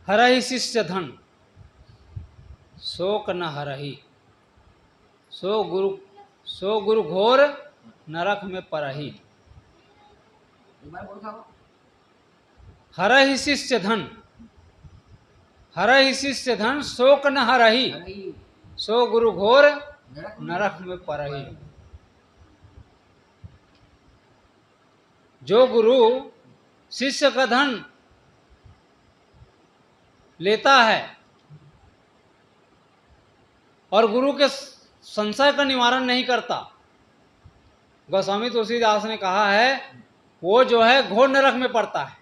हरहि शिष्य धन शोक न हरहि, सो गुरु घोर नरक में परहि। हरहि शिष्य धन, हरहि शिष्य धन शोक न हरहि, सो गुरु घोर नरक में परहि। जो गुरु शिष्य का धन लेता है और गुरु के संशय का निवारण नहीं करता, गोस्वामी तुलसीदास ने कहा है वो जो है घोर नरक में पड़ता है।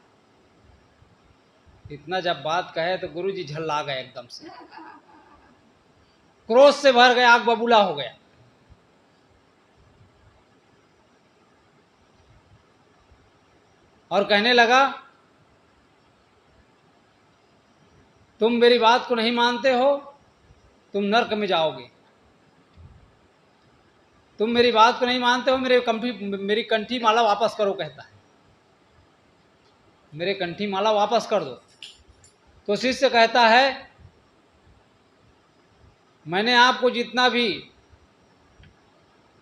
इतना जब बात कहे तो गुरु जी झल्ला गए, एकदम से क्रोध से भर गए, आग बबूला हो गया। और कहने लगा तुम मेरी बात को नहीं मानते हो, तुम नरक में जाओगे। तुम मेरी बात को नहीं मानते हो, मेरी कंठी माला वापस करो, कहता है, मेरे कंठी माला वापस कर दो। तो शिष्य कहता है मैंने आपको जितना भी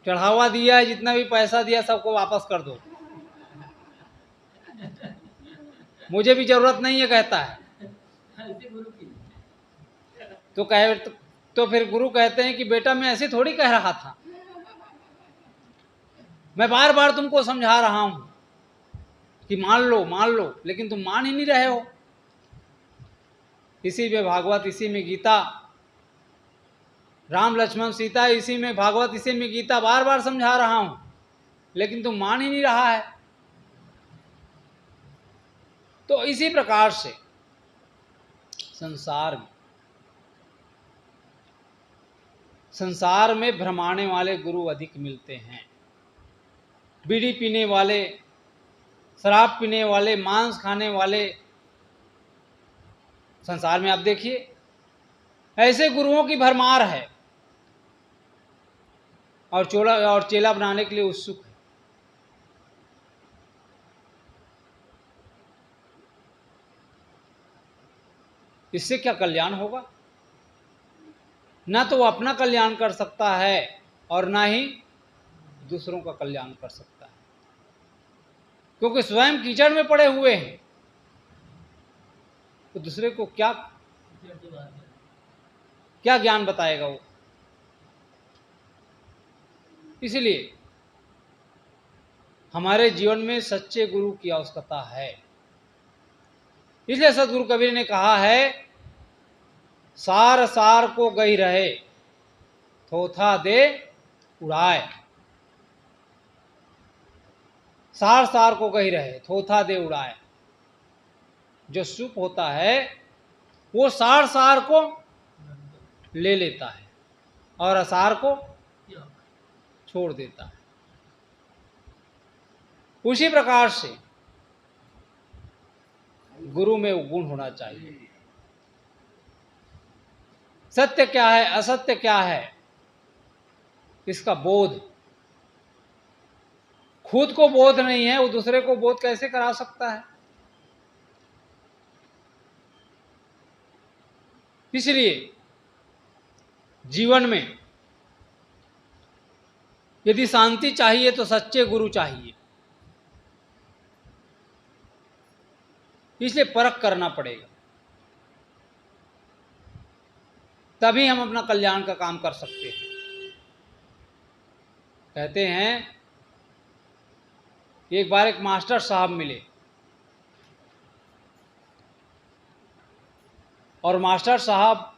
चढ़ावा दिया है, जितना भी पैसा दिया, सबको वापस कर दो, मुझे भी जरूरत नहीं है, कहता है। तो फिर गुरु कहते हैं कि बेटा मैं ऐसे थोड़ी कह रहा था, मैं बार बार तुमको समझा रहा हूं कि मान लो, लेकिन तुम मान ही नहीं रहे हो। इसी में भागवत, इसी में गीता, राम लक्ष्मण सीता, इसी में भागवत, इसी में गीता, बार बार समझा रहा हूं, लेकिन तुम मान ही नहीं रहा है। तो इसी प्रकार से संसार में भ्रमाने वाले गुरु अधिक मिलते हैं। बीड़ी पीने वाले, शराब पीने वाले, मांस खाने वाले संसार में आप देखिए, ऐसे गुरुओं की भरमार है और चेला बनाने के लिए उत्सुक है। इससे क्या कल्याण होगा? ना तो वो अपना कल्याण कर सकता है और ना ही दूसरों का कल्याण कर सकता है, क्योंकि स्वयं कीचड़ में पड़े हुए हैं, तो दूसरे को क्या ज्ञान बताएगा वो। इसलिए हमारे जीवन में सच्चे गुरु की आवश्यकता है। इसलिए सदगुरु कबीर ने कहा है सार सार को गई रहे, थोथा दे उड़ाए। सार सार को गई रहे, थोथा दे उड़ाए। जो सुख होता है वो सार सार को ले लेता है और असार को छोड़ देता है। उसी प्रकार से गुरु में गुण होना चाहिए। सत्य क्या है, असत्य क्या है, इसका बोध। खुद को बोध नहीं है, वो दूसरे को बोध कैसे करा सकता है? इसलिए जीवन में यदि शांति चाहिए तो सच्चे गुरु चाहिए। इसलिए परख करना पड़ेगा, तभी हम अपना कल्याण का काम कर सकते हैं। कहते हैं एक बार एक मास्टर साहब मिले और मास्टर साहब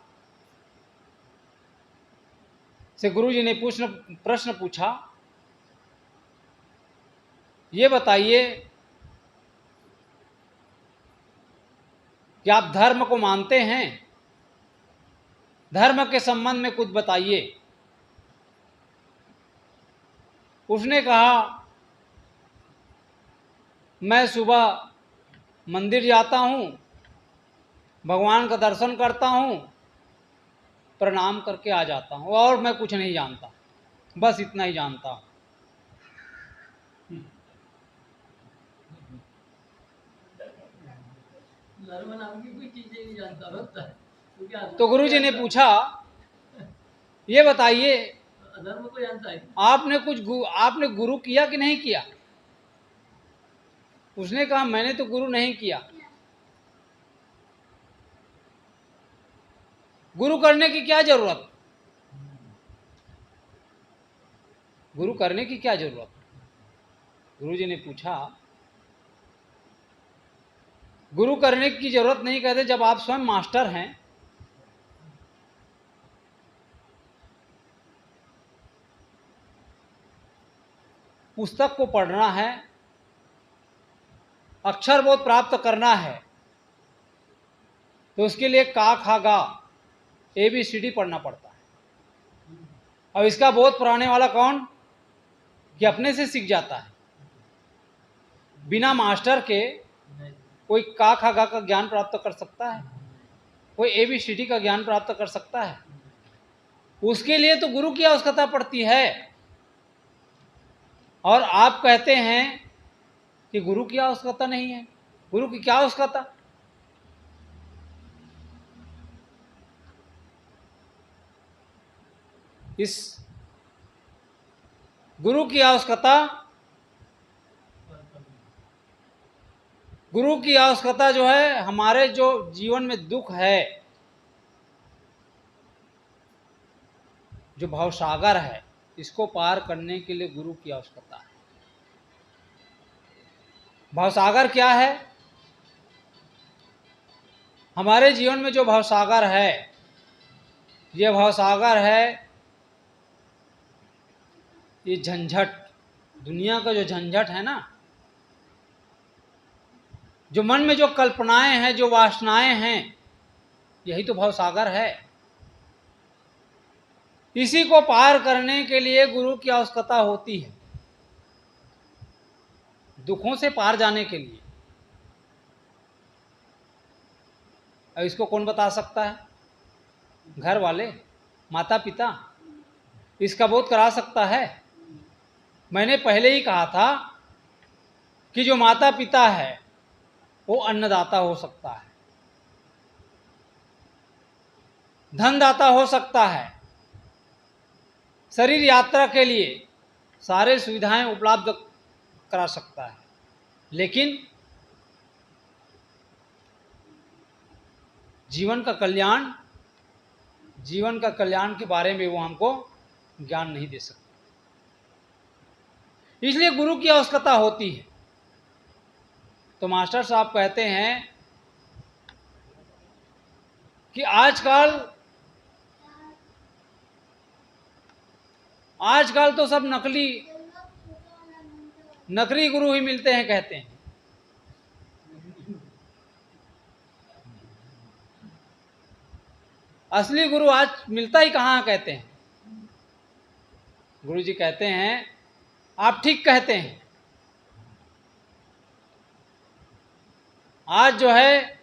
से गुरुजी ने प्रश्न पूछा, ये बताइए कि आप धर्म को मानते हैं? धर्म के संबंध में कुछ बताइए। उसने कहा मैं सुबह मंदिर जाता हूँ, भगवान का दर्शन करता हूँ, प्रणाम करके आ जाता हूँ, और मैं कुछ नहीं जानता, बस इतना ही जानता हूँ। धर्म नाम की कोई चीज नहीं जानता होता है, क्योंकि तो गुरुजी ने पूछा, ये बताइए धर्म को जानता है। आपने गुरु किया कि नहीं किया? उसने कहा मैंने तो गुरु नहीं किया। गुरु करने की क्या जरूरत? गुरु करने की क्या जरूरत? गुरुजी ने पूछा, गुरु करने की जरूरत नहीं कहते जब आप स्वयं मास्टर हैं। पुस्तक को पढ़ना है, अक्षर बोध प्राप्त करना है, तो उसके लिए का खा गा ABCD पढ़ना पड़ता है। अब इसका बोध पुराने वाला कौन? कि अपने से सीख जाता है। बिना मास्टर के कोई का खा गा का ज्ञान प्राप्त कर सकता है? कोई ABCD का ज्ञान प्राप्त कर सकता है? उसके लिए तो गुरु की आवश्यकता पड़ती है। और आप कहते हैं कि गुरु की आवश्यकता नहीं है। गुरु की क्या आवश्यकता? इस गुरु की आवश्यकता जो है, हमारे जो जीवन में दुख है, जो भवसागर है, इसको पार करने के लिए गुरु की आवश्यकता है। भवसागर क्या है? हमारे जीवन में जो भवसागर है, ये भवसागर है ये झंझट, दुनिया का जो झंझट है ना, जो मन में जो कल्पनाएं हैं, जो वासनाएं हैं, यही तो भवसागर है। इसी को पार करने के लिए गुरु की आवश्यकता होती है, दुखों से पार जाने के लिए। अब इसको कौन बता सकता है? घर वाले, माता पिता इसका बोध करा सकता है। मैंने पहले ही कहा था कि जो माता पिता है वो अन्नदाता हो सकता है, धनदाता हो सकता है, शरीर यात्रा के लिए सारे सुविधाएं उपलब्ध करा सकता है, लेकिन जीवन का कल्याण के बारे में वो हमको ज्ञान नहीं दे सकता। इसलिए गुरु की आवश्यकता होती है। तो मास्टर साहब कहते हैं कि आजकल तो सब नकली गुरु ही मिलते हैं, कहते हैं। असली गुरु आज मिलता ही कहाँ, कहते हैं। गुरु जी कहते हैं, आप ठीक कहते हैं। आज जो है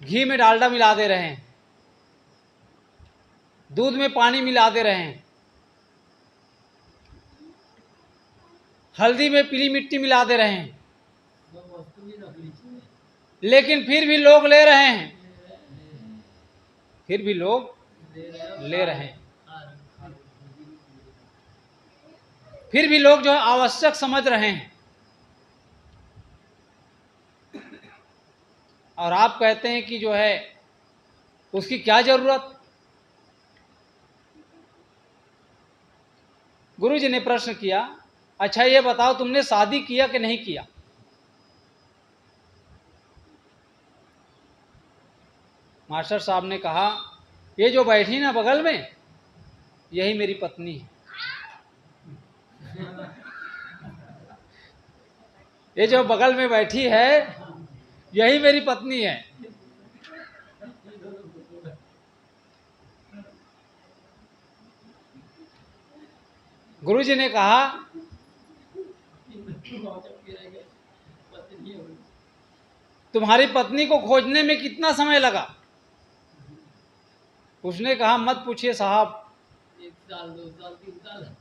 घी में डालडा मिला दे रहे हैं, दूध में पानी मिला दे रहे हैं, हल्दी में पीली मिट्टी मिला दे रहे हैं, लेकिन फिर भी लोग ले रहे हैं, फिर भी लोग ले रहे हैं, फिर भी लोग जो है आवश्यक समझ रहे हैं। और आप कहते हैं कि जो है उसकी क्या जरूरत? गुरु जी ने प्रश्न किया, अच्छा ये बताओ तुमने शादी किया कि नहीं किया? मास्टर साहब ने कहा, ये जो बैठी ना बगल में, यही मेरी पत्नी है। ये जो बगल में बैठी है, यही मेरी पत्नी है। गुरु जी ने कहा, तुम्हारी पत्नी को खोजने में कितना समय लगा? उसने कहा, मत पूछिए साहब, 1 साल 2 साल 3 साल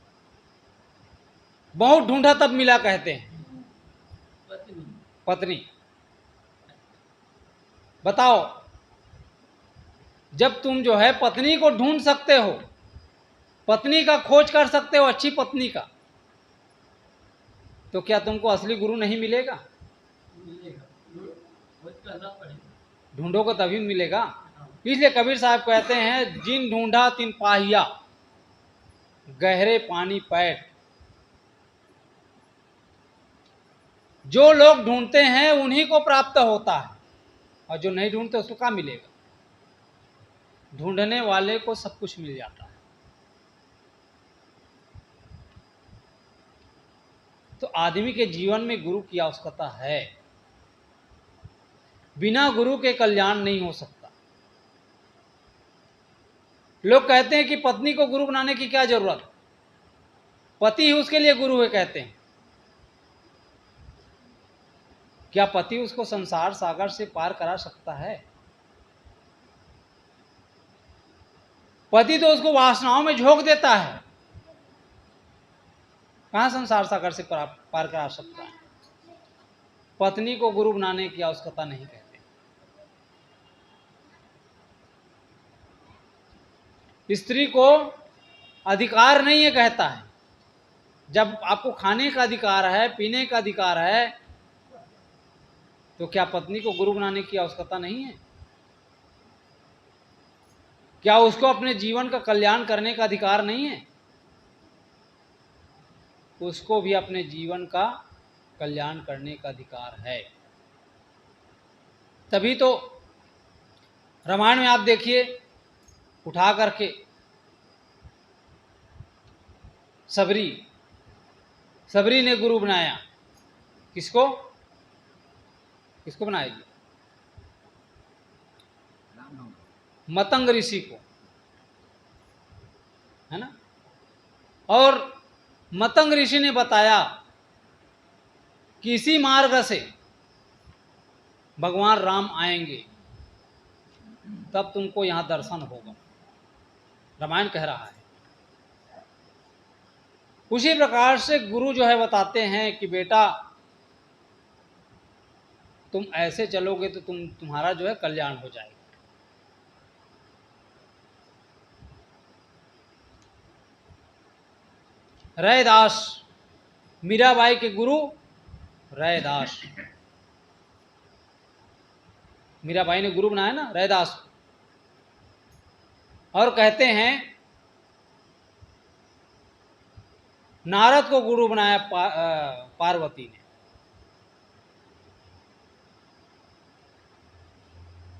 बहुत ढूंढा तब मिला, कहते हैं। पत्नी पत्नी बताओ, जब तुम जो है पत्नी को ढूंढ सकते हो, पत्नी का खोज कर सकते हो, अच्छी पत्नी का, तो क्या तुमको असली गुरु नहीं मिलेगा? मिलेगा, खोज करना पड़ेगा। ढूंढोगे तभी मिलेगा। हाँ। इसलिए कबीर साहब कहते हैं, जिन ढूंढा तिन पाहिया, गहरे पानी पैठ। जो लोग ढूंढते हैं उन्हीं को प्राप्त होता है, और जो नहीं ढूंढते उसको क्या मिलेगा? ढूंढने वाले को सब कुछ मिल जाता है। तो आदमी के जीवन में गुरु की आवश्यकता है। बिना गुरु के कल्याण नहीं हो सकता। लोग कहते हैं कि पत्नी को गुरु बनाने की क्या जरूरत, पति ही उसके लिए गुरु है, कहते हैं। क्या पति उसको संसार सागर से पार करा सकता है? पति तो उसको वासनाओं में झोंक देता है, कहां संसार सागर से पार करा सकता है? पत्नी को गुरु बनाने की आवश्यकता नहीं कहते। स्त्री को अधिकार नहीं है, कहता है। जब आपको खाने का अधिकार है, पीने का अधिकार है, तो क्या पत्नी को गुरु बनाने की आवश्यकता नहीं है? क्या उसको अपने जीवन का कल्याण करने का अधिकार नहीं है? उसको भी अपने जीवन का कल्याण करने का अधिकार है। तभी तो रामायण में आप देखिए, उठा करके सबरी ने गुरु बनाया। किसको बनाएगी? मतंग ऋषि को, है ना। और मतंग ऋषि ने बताया कि इसी मार्ग से भगवान राम आएंगे, तब तुमको यहां दर्शन होगा। रामायण कह रहा है। उसी प्रकार से गुरु जो है बताते हैं कि बेटा, तुम ऐसे चलोगे तो तुम्हारा जो है कल्याण हो जाएगा। रैदास, मीराबाई के गुरु रैदास। मीराबाई ने गुरु बनाया ना रैदास। और कहते हैं नारद को गुरु बनाया पार्वती ने।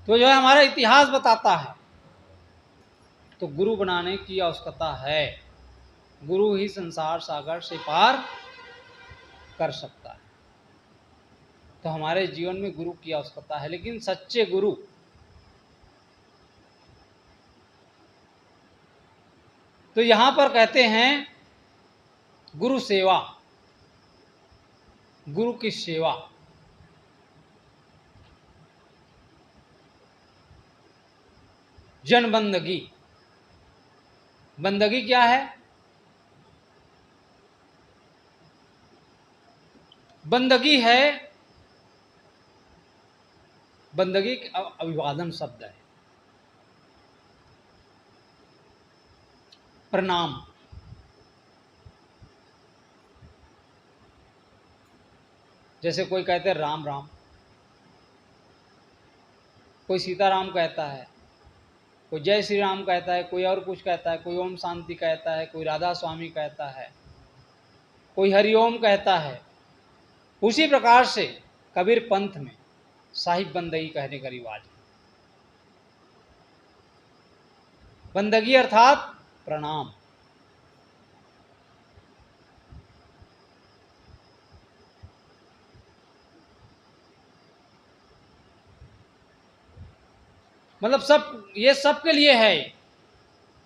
तो जो है हमारा इतिहास बताता है, तो गुरु बनाने की आवश्यकता है। गुरु ही संसार सागर से पार कर सकता है। तो हमारे जीवन में गुरु की आवश्यकता है, लेकिन सच्चे गुरु तो यहां पर कहते हैं गुरु सेवा, गुरु की सेवा। जन बंदगी। बंदगी क्या है? बंदगी है, बंदगी अभिवादन शब्द है। प्रणाम। जैसे कोई कहते हैं राम राम, कोई सीताराम कहता है, कोई जय श्री राम कहता है, कोई और कुछ कहता है, कोई ओम शांति कहता है, कोई राधा स्वामी कहता है, कोई हरिओम कहता है। उसी प्रकार से कबीर पंथ में साहिब बंदगी कहने का रिवाज है। बंदगी अर्थात प्रणाम। मतलब सब, ये सबके लिए है,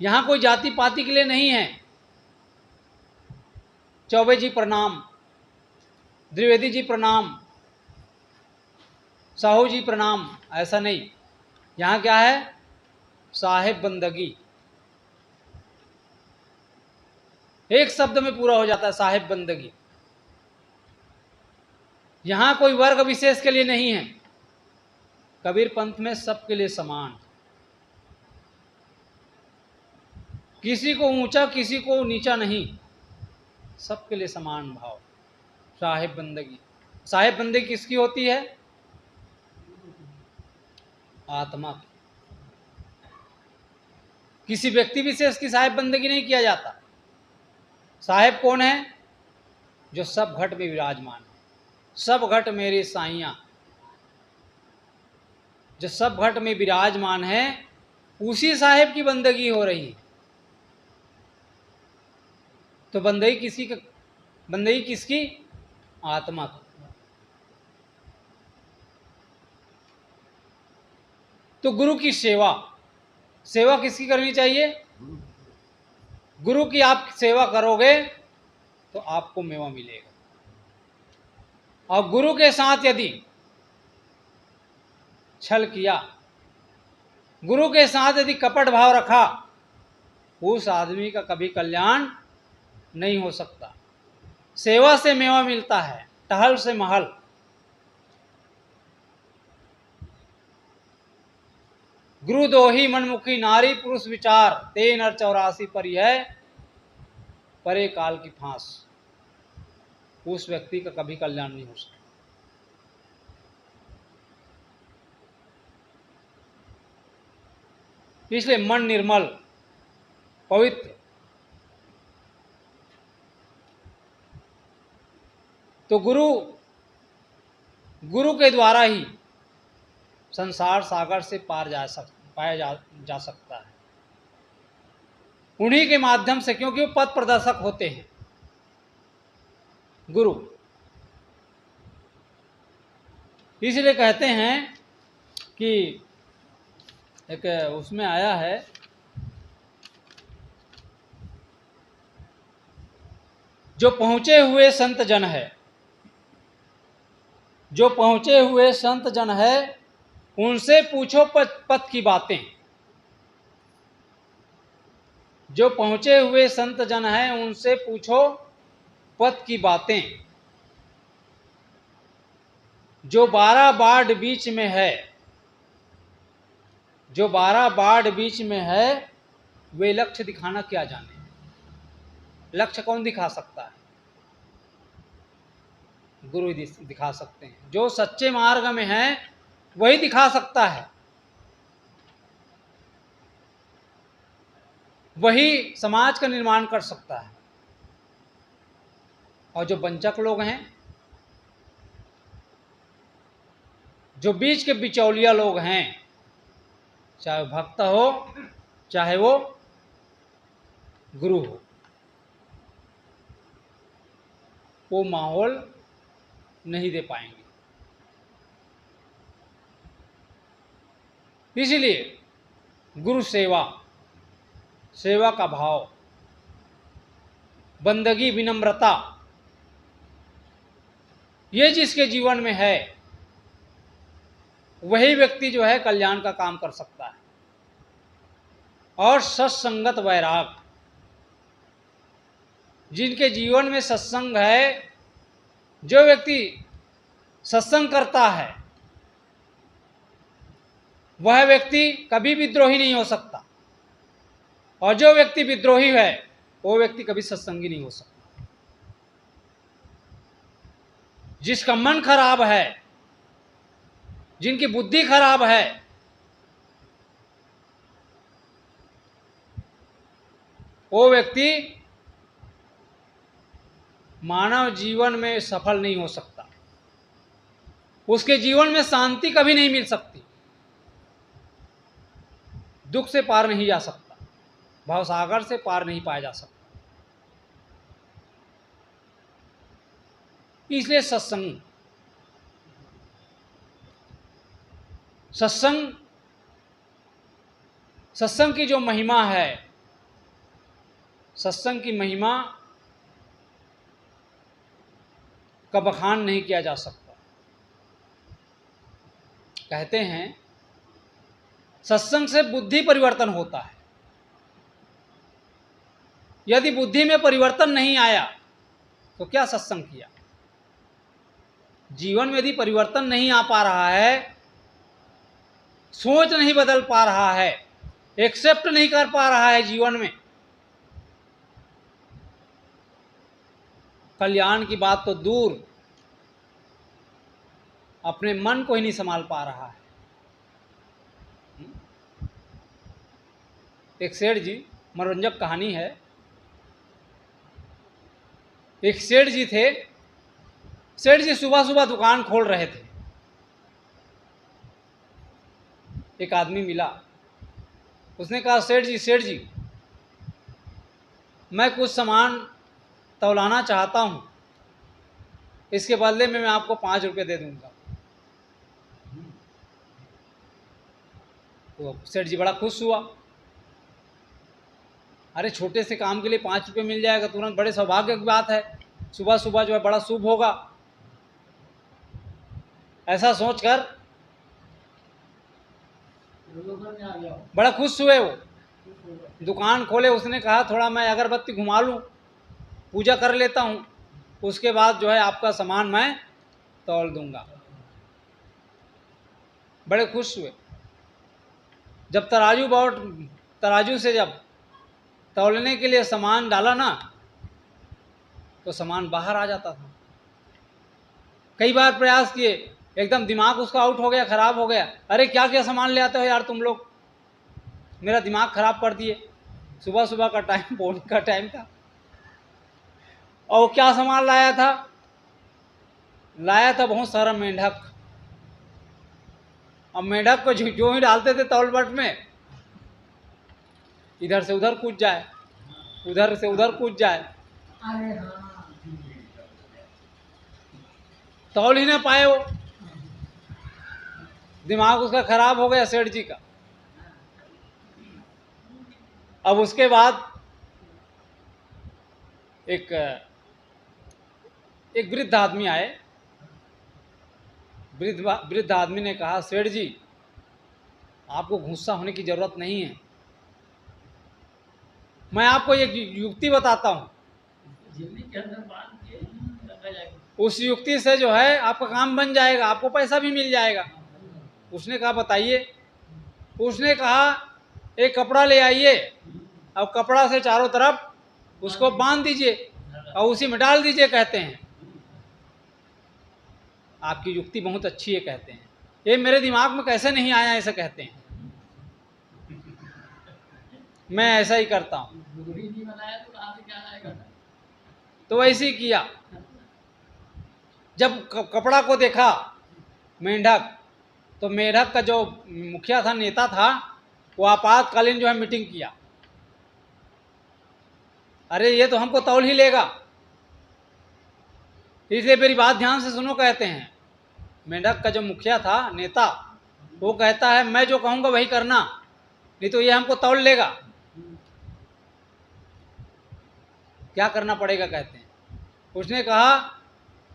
यहां कोई जाति पाति के लिए नहीं है। चौबे जी प्रणाम, द्विवेदी जी प्रणाम, साहू जी प्रणाम, ऐसा नहीं। यहां क्या है? साहिब बंदगी। एक शब्द में पूरा हो जाता है, साहिब बंदगी। यहां कोई वर्ग विशेष के लिए नहीं है। कबीर पंथ में सबके लिए समान, किसी को ऊंचा किसी को नीचा नहीं, सबके लिए समान भाव। साहिब बंदगी, साहिब बंदगी किसकी होती है? आत्मा की। किसी व्यक्ति विशेष की साहिब बंदगी नहीं किया जाता। साहिब कौन है? जो सब घट में विराजमान है। सब घट मेरे साइयां, जो सब घट में विराजमान है, उसी साहिब की बंदगी हो रही है। तो बंदगी किसकी? आत्मा की। तो गुरु की सेवा, सेवा किसकी करनी चाहिए? गुरु की आप सेवा करोगे तो आपको मेवा मिलेगा। और गुरु के साथ यदि छल किया, गुरु के साथ यदि कपट भाव रखा, उस आदमी का कभी कल्याण नहीं हो सकता। सेवा से मेवा मिलता है, टहल से महल। गुरु दोही मनमुखी नारी पुरुष विचार, ते नर 84 पर है परे काल की फांस। उस व्यक्ति का कभी कल्याण नहीं हो सकता। इसलिए मन निर्मल पवित्र, तो गुरु के द्वारा ही संसार सागर से पार पाया जा सकता है। उन्हीं के माध्यम से, क्योंकि वो पथ प्रदर्शक होते हैं गुरु। इसलिए कहते हैं कि एक उसमें आया है, जो पहुंचे हुए संत जन है, जो पहुंचे हुए संत जन है, उनसे पूछो पथ की बातें। जो पहुंचे हुए संत जन है, उनसे पूछो पथ की बातें। जो 12 बाढ़ बीच में है, जो 12 बाढ़ बीच में है, वे लक्ष्य दिखाना क्या जाने। लक्ष्य कौन दिखा सकता है? गुरु दिखा सकते हैं। जो सच्चे मार्ग में है वही दिखा सकता है, वही समाज का निर्माण कर सकता है। और जो वंचक लोग हैं, जो बीच के बिचौलिया लोग हैं, चाहे वो भक्त हो चाहे वो गुरु हो, वो माहौल नहीं दे पाएंगे। इसीलिए गुरु सेवा, सेवा का भाव, बंदगी, विनम्रता, ये जिसके जीवन में है, वही व्यक्ति जो है कल्याण का काम कर सकता है। और सत्संगत वैराग, जिनके जीवन में सत्संग है, जो व्यक्ति सत्संग करता है, वह व्यक्ति कभी विद्रोही नहीं हो सकता। और जो व्यक्ति विद्रोही है, वो व्यक्ति कभी सत्संगी नहीं हो सकता। जिसका मन खराब है, जिनकी बुद्धि खराब है, वो व्यक्ति मानव जीवन में सफल नहीं हो सकता। उसके जीवन में शांति कभी नहीं मिल सकती, दुख से पार नहीं जा सकता, भवसागर से पार नहीं पाया जा सकता। इसलिए सत्संग, सत्संग सत्संग की जो महिमा है, सत्संग की महिमा का बखान नहीं किया जा सकता। कहते हैं सत्संग से बुद्धि परिवर्तन होता है। यदि बुद्धि में परिवर्तन नहीं आया तो क्या सत्संग किया? जीवन में यदि परिवर्तन नहीं आ पा रहा है सोच नहीं बदल पा रहा है, एक्सेप्ट नहीं कर पा रहा है जीवन में, कल्याण की बात तो दूर, अपने मन को ही नहीं संभाल पा रहा है। एक सेठ जी, मनोरंजक कहानी है। एक सेठ जी थे। सेठ जी सुबह सुबह दुकान खोल रहे थे। एक आदमी मिला, उसने कहा सेठ जी मैं कुछ सामान तौलाना चाहता हूँ, इसके बदले में मैं आपको 5 रुपये दे दूंगा। तो सेठ जी बड़ा खुश हुआ। अरे छोटे से काम के लिए 5 रुपये मिल जाएगा तुरंत, बड़े सौभाग्य की बात है, सुबह सुबह जो है बड़ा शुभ होगा। ऐसा सोचकर बड़ा खुश हुए वो, दुकान खोले। उसने कहा थोड़ा मैं अगरबत्ती घुमा लूँ, पूजा कर लेता हूँ, उसके बाद जो है आपका सामान मैं तौल दूंगा। बड़े खुश हुए। जब तराजू से जब तौलने के लिए सामान डाला ना, तो सामान बाहर आ जाता था। कई बार प्रयास किए, एकदम दिमाग उसका आउट हो गया, खराब हो गया। अरे क्या क्या सामान ले आते हो यार तुम लोग, मेरा दिमाग खराब कर दिए। सुबह सुबह का टाइम, बोर्ड का टाइम था। और क्या सामान लाया था? लाया था बहुत सारा मेंढक। अब मेंढक को जो ही डालते थे तौलबट में, इधर से उधर कूद जाए, उधर से उधर कूद जाए, तौल ही ना पाए वो। दिमाग उसका खराब हो गया सेठ जी का। अब उसके बाद एक वृद्ध आदमी आए। वृद्ध आदमी ने कहा सेठ जी आपको गुस्सा होने की जरूरत नहीं है, मैं आपको एक युक्ति बताता हूँ, उस युक्ति से जो है आपका काम बन जाएगा, आपको पैसा भी मिल जाएगा। उसने कहा बताइए। उसने कहा एक कपड़ा ले आइए, अब कपड़ा से चारों तरफ उसको बांध दीजिए और उसी में डाल दीजिए। कहते हैं आपकी युक्ति बहुत अच्छी है, कहते हैं ये मेरे दिमाग में कैसे नहीं आया, ऐसा कहते हैं। मैं ऐसा ही करता हूँ। तो वैसे ही किया। जब कपड़ा को देखा मेंढक, तो मेंढक का जो मुखिया था, नेता था, वो आपातकालीन जो है मीटिंग किया। अरे ये तो हमको तौल ही लेगा, इसलिए मेरी बात ध्यान से सुनो। कहते हैं मेंढक का जो मुखिया था, नेता, वो कहता है मैं जो कहूँगा वही करना, नहीं तो ये हमको तौल लेगा। क्या करना पड़ेगा? कहते हैं उसने कहा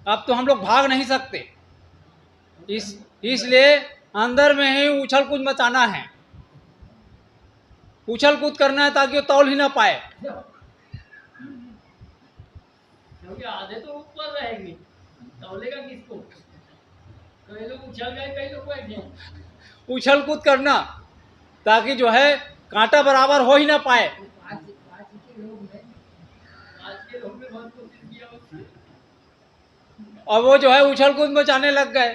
अब तो हम लोग भाग नहीं सकते, इसलिए अंदर में ही उछल कूद मचाना है, उछल कूद करना है ताकि वो तौल ही ना पाए। क्योंकि आधे तो ऊपर रहेंगे, तौलेगा किसको? कई लोग उछल गए, कई लोग बैठे। उछल कूद करना ताकि जो है कांटा बराबर हो ही ना पाए। और वो जो है उछल कूद मचाने लग गए,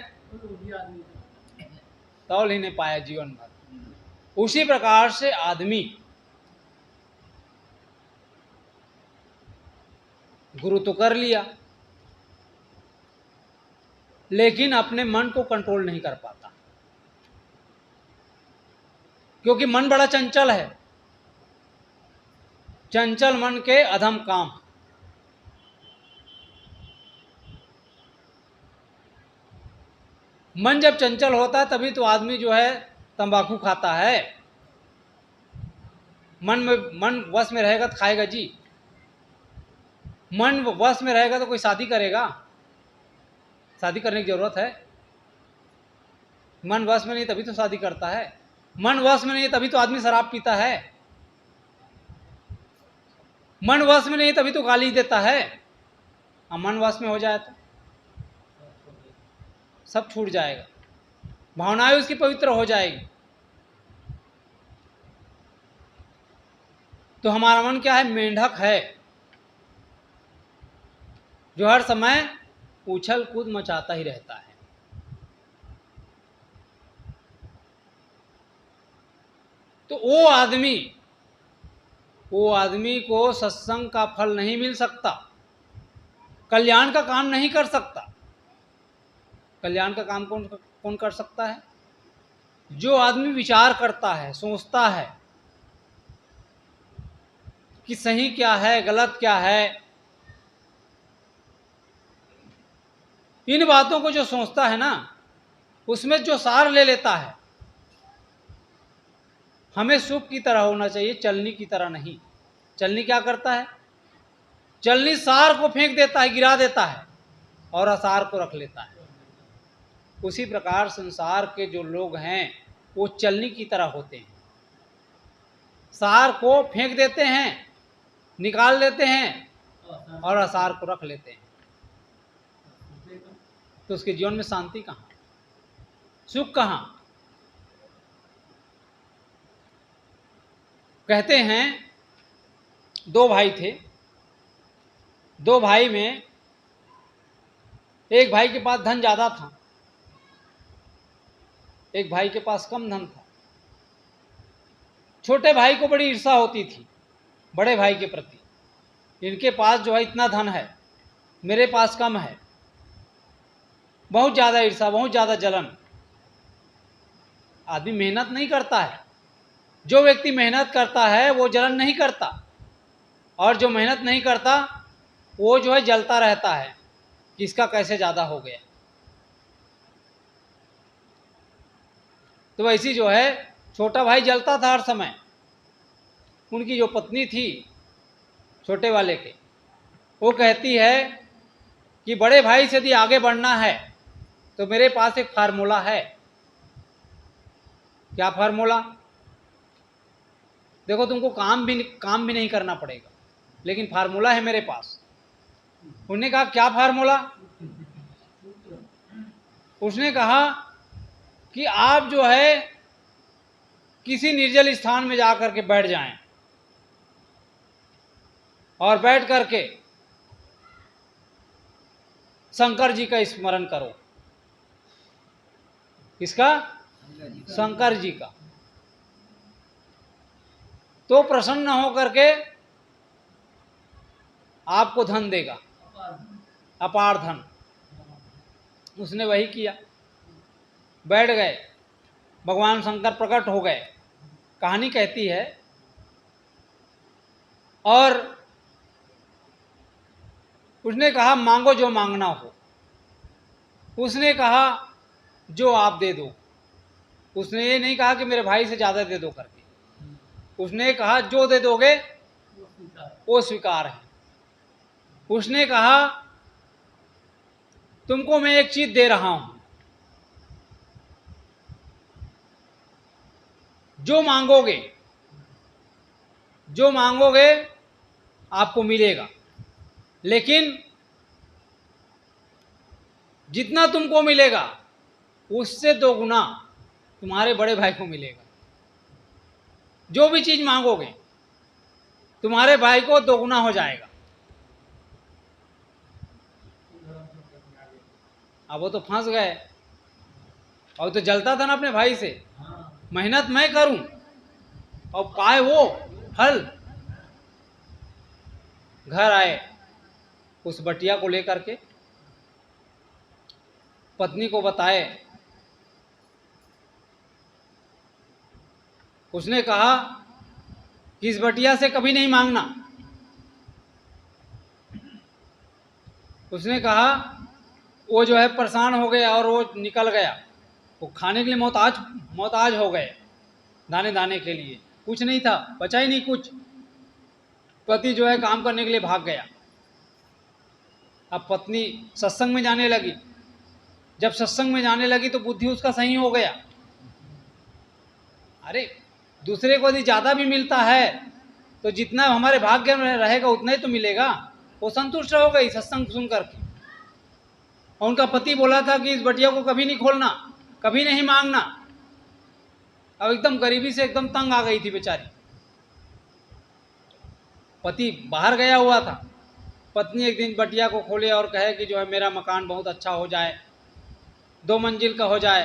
तौल ही नहीं पाया जीवन भर। उसी प्रकार से आदमी गुरु तो कर लिया, लेकिन अपने मन को कंट्रोल नहीं कर पाता, क्योंकि मन बड़ा चंचल है। चंचल मन के अधम काम। मन जब चंचल होता है तभी तो आदमी जो है तंबाकू खाता है। मन वश में रहेगा तो खाएगा जी। मन वश में रहेगा तो कोई शादी करेगा? शादी करने की जरूरत है? मन वश में नहीं तभी तो शादी करता है। मन वश में नहीं तभी तो आदमी शराब पीता है। मन वश में नहीं तभी तो गाली देता है। और मन वश में हो जाए तो सब छूट जाएगा, भावनाएं उसकी पवित्र हो जाएगी। तो हमारा मन क्या है? मेंढक है, जो हर समय उछल कूद मचाता ही रहता है। तो वो आदमी को सत्संग का फल नहीं मिल सकता, कल्याण का काम नहीं कर सकता। कल्याण का काम कौन कौन कर सकता है? जो आदमी विचार करता है, सोचता है कि सही क्या है, गलत क्या है, इन बातों को जो सोचता है ना, उसमें जो सार ले लेता है। हमें सूप की तरह होना चाहिए, चलनी की तरह नहीं। चलनी क्या करता है? चलनी सार को फेंक देता है, गिरा देता है, और असार को रख लेता है। उसी प्रकार संसार के जो लोग हैं वो चलनी की तरह होते हैं, सार को फेंक देते हैं, निकाल देते हैं, और असार को रख लेते हैं। तो उसके जीवन में शांति कहाँ, सुख कहाँ? कहते हैं दो भाई थे, दो भाई में एक भाई के पास धन ज्यादा था, एक भाई के पास कम धन था। छोटे भाई को बड़ी ईर्ष्या होती थी बड़े भाई के प्रति, इनके पास जो है इतना धन है, मेरे पास कम है। बहुत ज़्यादा ईर्ष्या, बहुत ज़्यादा जलन। आदमी मेहनत नहीं करता है, जो व्यक्ति मेहनत करता है वो जलन नहीं करता, और जो मेहनत नहीं करता वो जो है जलता रहता है कि इसका कैसे ज़्यादा हो गया। तो वैसी जो है छोटा भाई जलता था हर समय। उनकी जो पत्नी थी छोटे वाले के, वो कहती है कि बड़े भाई से यदि आगे बढ़ना है तो मेरे पास एक फार्मूला है। क्या फार्मूला? देखो, तुमको काम भी नहीं करना पड़ेगा, लेकिन फार्मूला है मेरे पास। उन्होंने कहा क्या फार्मूला? उसने कहा कि आप जो है किसी निर्जल स्थान में जाकर के बैठ जाएं, और बैठ करके शंकर जी का स्मरण करो। किसका? शंकर जी का। तो प्रसन्न होकर के आपको धन देगा, अपार धन। उसने वही किया, बैठ गए, भगवान शंकर प्रकट हो गए। कहानी कहती है, और उसने कहा मांगो जो मांगना हो। उसने कहा जो आप दे दो। उसने ये नहीं कहा कि मेरे भाई से ज़्यादा दे दो करके, उसने कहा जो दे दोगे वो स्वीकार है। उसने कहा तुमको मैं एक चीज दे रहा हूं, जो मांगोगे आपको मिलेगा, लेकिन जितना तुमको मिलेगा उससे 2 गुना तुम्हारे बड़े भाई को मिलेगा। जो भी चीज मांगोगे तुम्हारे भाई को 2 गुना हो जाएगा। अब वो तो फंस गए, और तो जलता था ना अपने भाई से। मेहनत मैं करूं और पाए वो फल। घर आए, उस बटिया को लेकर के पत्नी को बताए। उसने कहा कि इस बटिया से कभी नहीं मांगना। उसने कहा, वो जो है परेशान हो गया और वो निकल गया। वो खाने के लिए मोहताज हो गए, दाने दाने के लिए कुछ नहीं था, बचा ही नहीं कुछ। पति जो है काम करने के लिए भाग गया। अब पत्नी सत्संग में जाने लगी। जब सत्संग में जाने लगी तो बुद्धि उसका सही हो गया। अरे, दूसरे को यदि ज़्यादा भी मिलता है तो जितना हमारे भाग्य में रहेगा उतना ही तो मिलेगा। वो संतुष्ट हो गई सत्संग सुन करके। और उनका पति बोला था कि इस बटिया को कभी नहीं खोलना, कभी नहीं मांगना। अब एकदम गरीबी से एकदम तंग आ गई थी बेचारी। पति बाहर गया हुआ था। पत्नी एक दिन बटिया को खोले और कहे कि जो है मेरा मकान बहुत अच्छा हो जाए, 2 मंजिल का हो जाए।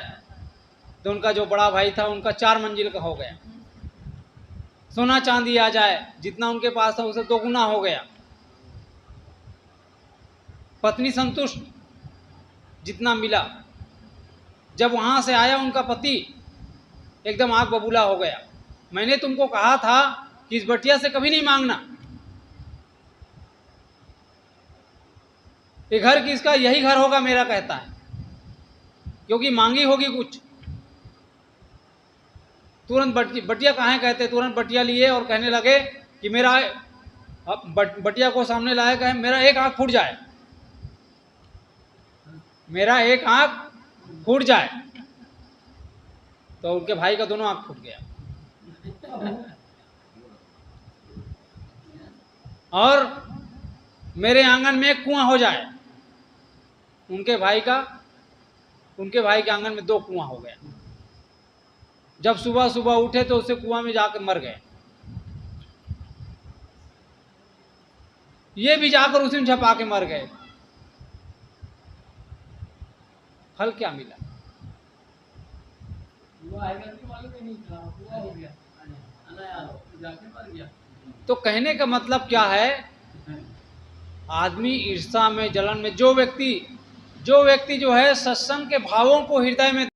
तो उनका जो बड़ा भाई था उनका 4 मंजिल का हो गया। सोना चांदी आ जाए, जितना उनके पास था उसे 2 गुना हो गया। पत्नी संतुष्ट, जितना मिला। जब वहां से आया उनका पति एकदम आग बबूला हो गया। मैंने तुमको कहा था कि इस बटिया से कभी नहीं मांगना, ये घर किसका, यही घर होगा मेरा, कहता है, क्योंकि मांगी होगी कुछ। तुरंत बटिया कहाँ है कहते, तुरंत बटिया लिए और कहने लगे कि मेरा, बटिया को सामने लाया, कहे मेरा एक आंख फूट जाए, मेरा एक आंख फूट जाए। तो उनके भाई का दोनों आंख फूट गया। और मेरे आंगन में एक कुआं हो जाए। उनके भाई के आंगन में 2 कुआं हो गया। जब सुबह सुबह उठे तो उसे कुआं में जाकर मर गए। ये भी जाकर उसी में झपा के मर गए। फल क्या मिला? तो कहने का मतलब क्या है, आदमी ईर्ष्या में, जलन में, जो व्यक्ति जो है सत्संग के भावों को हृदय में